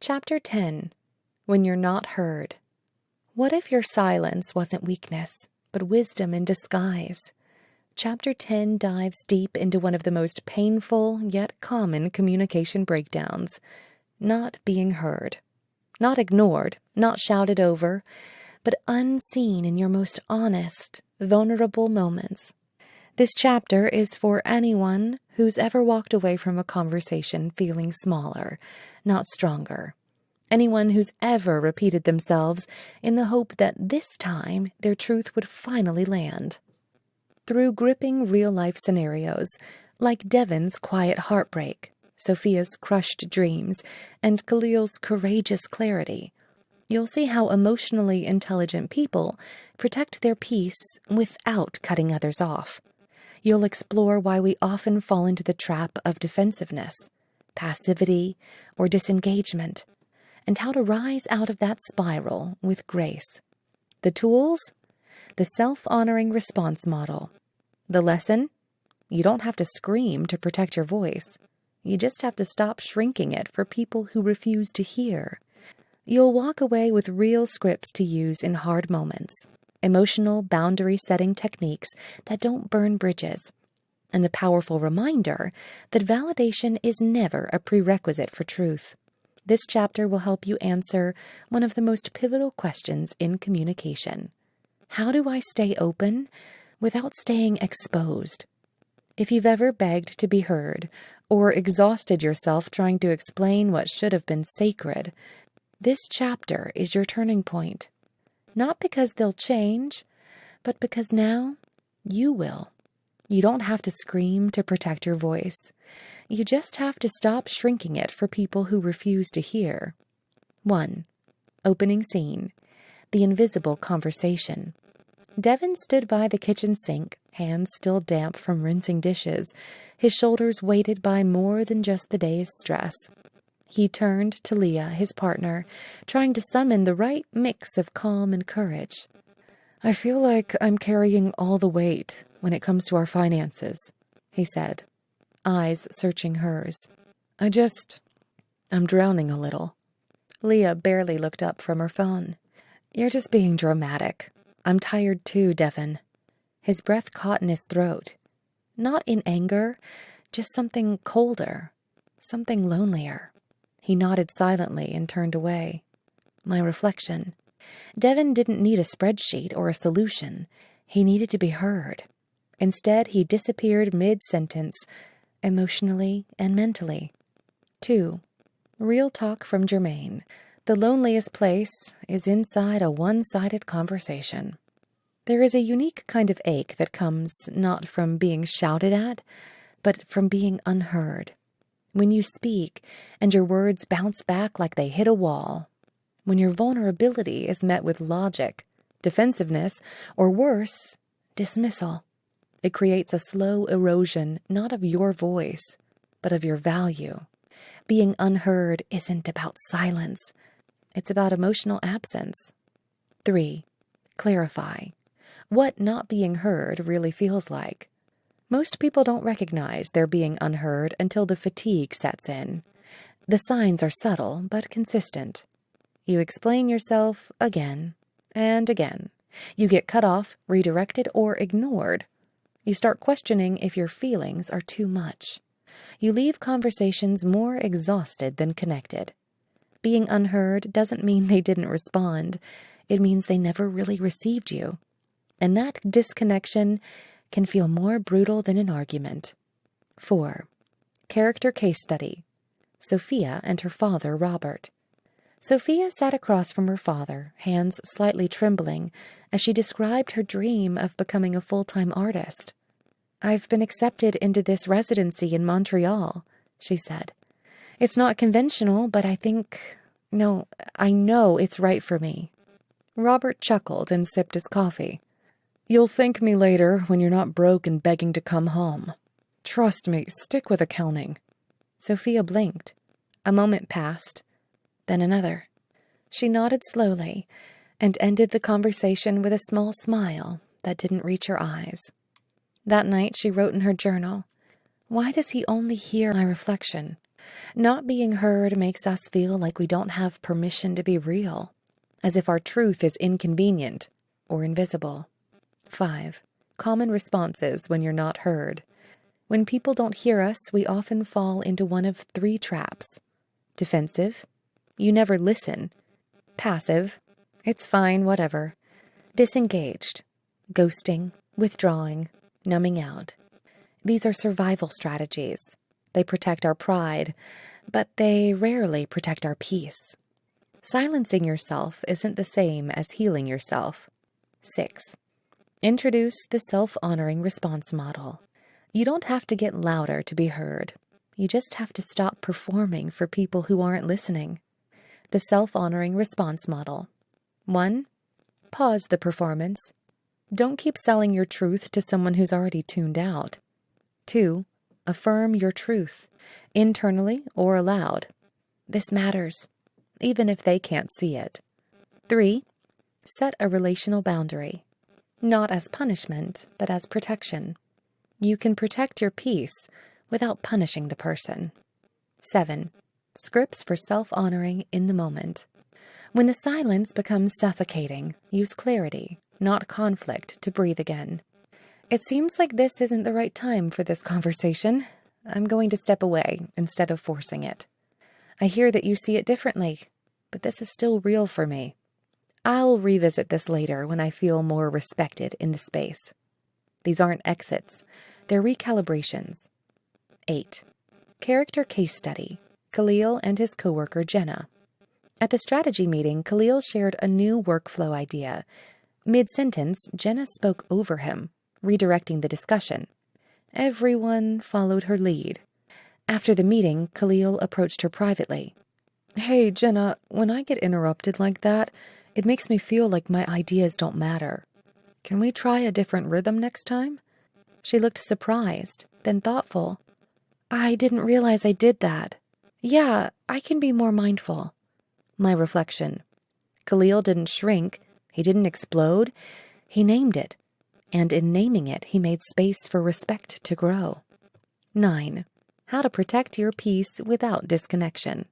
Chapter 10. When You're Not Heard. What if your silence wasn't weakness, but wisdom in disguise? Chapter 10 dives deep into one of the most painful yet common communication breakdowns. Not being heard. Not ignored, not shouted over, but unseen in your most honest, vulnerable moments. This chapter is for anyone who's ever walked away from a conversation feeling smaller, not stronger. Anyone who's ever repeated themselves in the hope that this time their truth would finally land. Through gripping real-life scenarios, like Devon's quiet heartbreak, Sophia's crushed dreams, and Khalil's courageous clarity, you'll see how emotionally intelligent people protect their peace without cutting others off. You'll explore why we often fall into the trap of defensiveness, passivity, or disengagement, and how to rise out of that spiral with grace. The tools? The self-honoring response model. The lesson? You don't have to scream to protect your voice. You just have to stop shrinking it for people who refuse to hear. You'll walk away with real scripts to use in hard moments. Emotional boundary-setting techniques that don't burn bridges, and the powerful reminder that validation is never a prerequisite for truth. This chapter will help you answer one of the most pivotal questions in communication. How do I stay open without staying exposed? If you've ever begged to be heard or exhausted yourself trying to explain what should have been sacred, this chapter is your turning point. Not because they'll change, but because now you will. You don't have to scream to protect your voice. You just have to stop shrinking it for people who refuse to hear. 1. Opening scene. The invisible conversation. Devon stood by the kitchen sink, hands still damp from rinsing dishes, his shoulders weighted by more than just the day's stress. He turned to Leah, his partner, trying to summon the right mix of calm and courage. "I feel like I'm carrying all the weight when it comes to our finances," he said, eyes searching hers. I'm drowning a little." Leah barely looked up from her phone. "You're just being dramatic. I'm tired too, Devon." His breath caught in his throat. Not in anger, just something colder, something lonelier. He nodded silently and turned away. My reflection. Devon didn't need a spreadsheet or a solution. He needed to be heard. Instead, he disappeared mid-sentence, emotionally and mentally. 2. Real talk from Jermaine. The loneliest place is inside a one-sided conversation. There is a unique kind of ache that comes not from being shouted at, but from being unheard. When you speak and your words bounce back like they hit a wall. When your vulnerability is met with logic, defensiveness, or worse, dismissal. It creates a slow erosion not of your voice, but of your value. Being unheard isn't about silence. It's about emotional absence. 3. Clarify. What not being heard really feels like. Most people don't recognize they're being unheard until the fatigue sets in. The signs are subtle but consistent. You explain yourself again and again. You get cut off, redirected, or ignored. You start questioning if your feelings are too much. You leave conversations more exhausted than connected. Being unheard doesn't mean they didn't respond. It means they never really received you. And that disconnection can feel more brutal than an argument. 4. Character case study. Sophia and her father, Robert. Sophia sat across from her father, hands slightly trembling, as she described her dream of becoming a full-time artist. "I've been accepted into this residency in Montreal," she said. "It's not conventional, but I know it's right for me." Robert chuckled and sipped his coffee. "You'll thank me later when you're not broke and begging to come home. Trust me, stick with accounting." Sophia blinked. A moment passed, then another. She nodded slowly and ended the conversation with a small smile that didn't reach her eyes. That night she wrote in her journal, "Why does he only hear my reflection? Not being heard makes us feel like we don't have permission to be real, as if our truth is inconvenient or invisible. 5. Common responses when you're not heard. When people don't hear us, we often fall into one of 3 traps. Defensive, you never listen. Passive, it's fine, whatever. Disengaged, ghosting, withdrawing, numbing out. These are survival strategies. They protect our pride, but they rarely protect our peace. Silencing yourself isn't the same as healing yourself. 6. Introduce the self-honoring response model. You don't have to get louder to be heard. You just have to stop performing for people who aren't listening. The self-honoring response model. 1. Pause the performance. Don't keep selling your truth to someone who's already tuned out. 2. Affirm your truth, internally or aloud. This matters, even if they can't see it. 3. Set a relational boundary, not as punishment, but as protection. You can protect your peace without punishing the person. 7. Scripts for self-honoring in the moment. When the silence becomes suffocating, use clarity, not conflict, to breathe again. It seems like this isn't the right time for this conversation. I'm going to step away instead of forcing it. I hear that you see it differently, but this is still real for me. I'll revisit this later when I feel more respected in the space. These aren't exits. They're recalibrations. 8. Character case study. Khalil and his coworker Jenna. At the strategy meeting, Khalil shared a new workflow idea. Mid-sentence, Jenna spoke over him, redirecting the discussion. Everyone followed her lead. After the meeting, Khalil approached her privately. "Hey, Jenna, when I get interrupted like that, it makes me feel like my ideas don't matter. Can we try a different rhythm next time?" She looked surprised, then thoughtful. "I didn't realize I did that. Yeah, I can be more mindful." My reflection. Khalil didn't shrink. He didn't explode. He named it. And in naming it, he made space for respect to grow. 9. How to protect your peace without disconnection.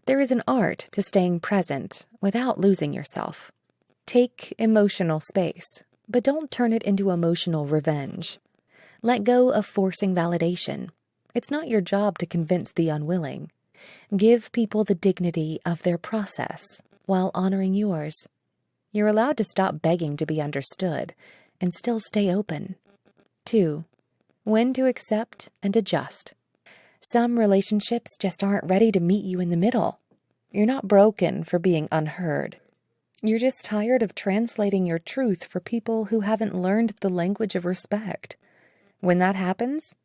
There is an art to staying present without losing yourself. Take emotional space, but don't turn it into emotional revenge. Let go of forcing validation. It's not your job to convince the unwilling. Give people the dignity of their process while honoring yours. You're allowed to stop begging to be understood and still stay open. 2. When to accept and adjust. Some relationships just aren't ready to meet you in the middle. You're not broken for being unheard. You're just tired of translating your truth for people who haven't learned the language of respect. When that happens,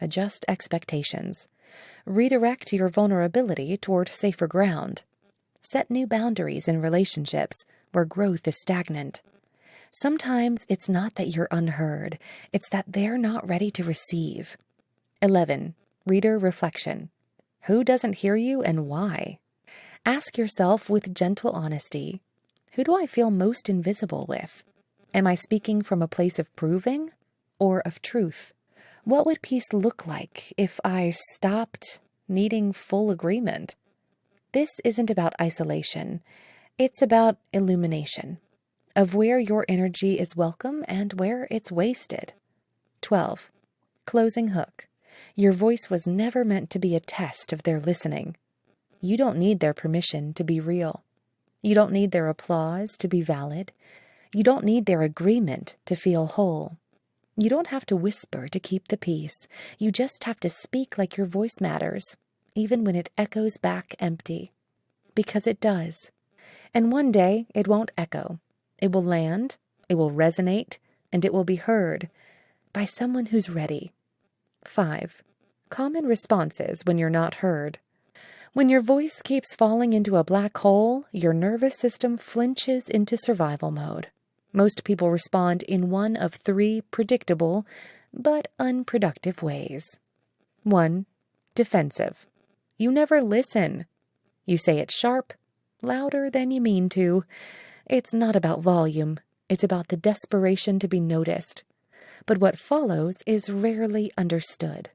adjust expectations. Redirect your vulnerability toward safer ground. Set new boundaries in relationships where growth is stagnant. Sometimes it's not that you're unheard, it's that they're not ready to receive. 11. Reader reflection. Who doesn't hear you and why? Ask yourself with gentle honesty, who do I feel most invisible with? Am I speaking from a place of proving or of truth? What would peace look like if I stopped needing full agreement? This isn't about isolation. It's about illumination of where your energy is welcome and where it's wasted. 12. Closing hook. Your voice was never meant to be a test of their listening. You don't need their permission to be real. You don't need their applause to be valid. You don't need their agreement to feel whole. You don't have to whisper to keep the peace. You just have to speak like your voice matters, even when it echoes back empty. Because it does. And one day, it won't echo. It will land, it will resonate, and it will be heard by someone who's ready. 5. Common responses when you're not heard. When your voice keeps falling into a black hole, your nervous system flinches into survival mode. Most people respond in one of 3 predictable but unproductive ways. 1. Defensive. You never listen. You say it sharp, louder than you mean to. It's not about volume. It's about the desperation to be noticed. But what follows is rarely understood.